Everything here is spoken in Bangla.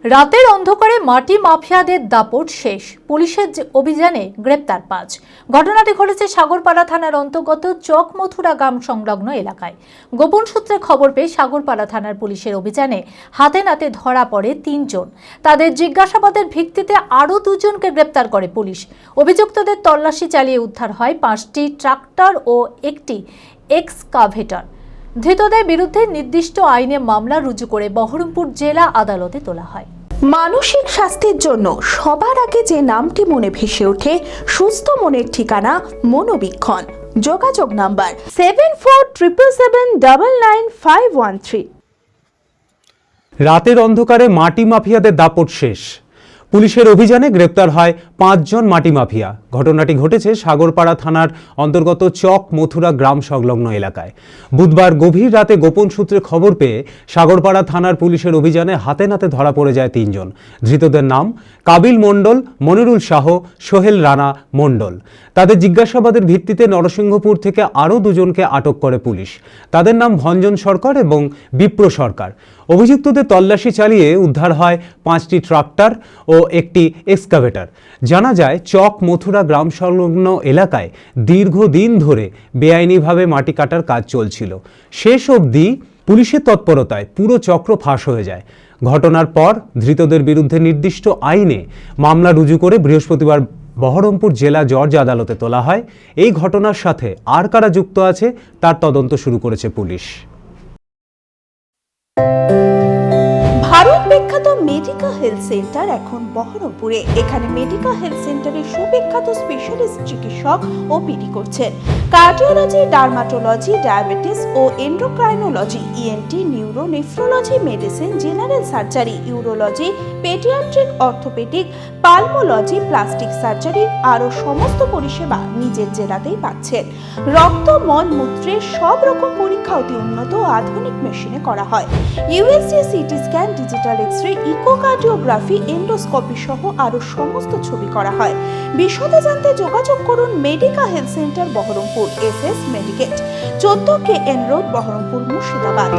রাতের অন্ধকারে মাটি মাফিয়াদের দাপট শেষ, পুলিশের অভিযানে গ্রেপ্তার ৫। ঘটনাটি ঘটেছে সাগরপাড়া থানার অন্তর্গত চকমথুরা গ্রাম সংলগ্ন এলাকায়। গোপন সূত্রে খবর পেয়ে সাগরপাড়া থানার পুলিশের অভিযানে হাতে নাতে ধরা পড়ে ৩ জন। তাদের জিজ্ঞাসাবাদের ভিত্তিতে আরও ২ জনকে গ্রেপ্তার করে পুলিশ। অভিযুক্তদের তল্লাশি চালিয়ে উদ্ধার হয় ৫টি ট্রাক্টর ও একটি এক্সকাভেটর। ধৃতদের বিরুদ্ধে নির্দিষ্ট আইনে মামলা রুজু করে বহরমপুর জেলা আদালতে তোলা হয়। মানসিক স্বাস্থ্যের জন্য সবার আগে যে নামটি মনে ভেসে ওঠে, সুস্থ মনের ঠিকানা মনোবীক্ষণ। যোগাযোগ নাম্বার 7477799513। রাতের অন্ধকারে মাটি মাফিয়াদের দাপট শেষ, পুলিশের অভিযানে গ্রেপ্তার হয় ৫ জন মাটি মাফিয়া। ঘটনাটি ঘটেছে সাগরপাড়া থানার অন্তর্গত চকমথুরা গ্রাম সংলগ্ন এলাকায়। বুধবার গভীর রাতে গোপন সূত্রে খবর পেয়ে সাগরপাড়া থানার পুলিশের অভিযানে হাতে নাতে ধরা পড়ে যায় ৩ জন। ধৃতদের নাম কাবিল মণ্ডল, মনিরুল শাহ, সোহেল রানা মণ্ডল। তাদের জিজ্ঞাসাবাদের ভিত্তিতে নরসিংহপুর থেকে আরও ২ জনকে আটক করে পুলিশ। তাদের নাম ভঞ্জন সরকার এবং বিপ্র সরকার। অভিযুক্তদের তল্লাশি চালিয়ে উদ্ধার হয় ৫টি ট্রাক্টর ও একটি এক্সকাভেটর। জানা যায়, চকমথুরা গ্রাম সংলগ্ন এলাকায় দীর্ঘদিন ধরে বেআইনিভাবে মাটি কাটার কাজ চলছিল। শেষ অবধি পুলিশের তৎপরতায় পুরো চক্র ফাঁস হয়ে যায়। ঘটনার পর ধৃতদের বিরুদ্ধে নির্দিষ্ট আইনে মামলা রুজু করে বৃহস্পতিবার বহরমপুর জেলা জজ আদালতে তোলা হয়। এই ঘটনার সাথে আর কারা যুক্ত আছে তার তদন্ত শুরু করেছে পুলিশ। ভারত বিখ্যাত মেডিকা হেলথ সেন্টার এখন বহরমপুরে। এখানে মেডিকা হেলথ সেন্টারে সুবিখ্যাত স্পেশালিস্ট চিকিৎসক ওপিডি করছেন। কার্ডিওলজি, ডার্মাটোলজি, ডায়াবেটিস ও endocrinology, ENT, neuro, nephrology, medicine, general surgery, urology, paediatric, orthopaedic, pulmonology, plastic surgery আরও সমস্ত পরিষেবা নিজের জেলাতেই পাচ্ছেন। রক্ত, মল, মূত্রের সব রকম পরীক্ষা অতি উন্নত ও আধুনিক মেশিনে করা হয়। USG, CT scan, digital X-ray, echocardiography, endoscopy সহ আরও সমস্ত ছবি করা হয়। বিশদে জানতে যোগাযোগ করুন Medica health centre Baharampur, SS Medicate, 14 KN road, Baharampur, Murshidabad.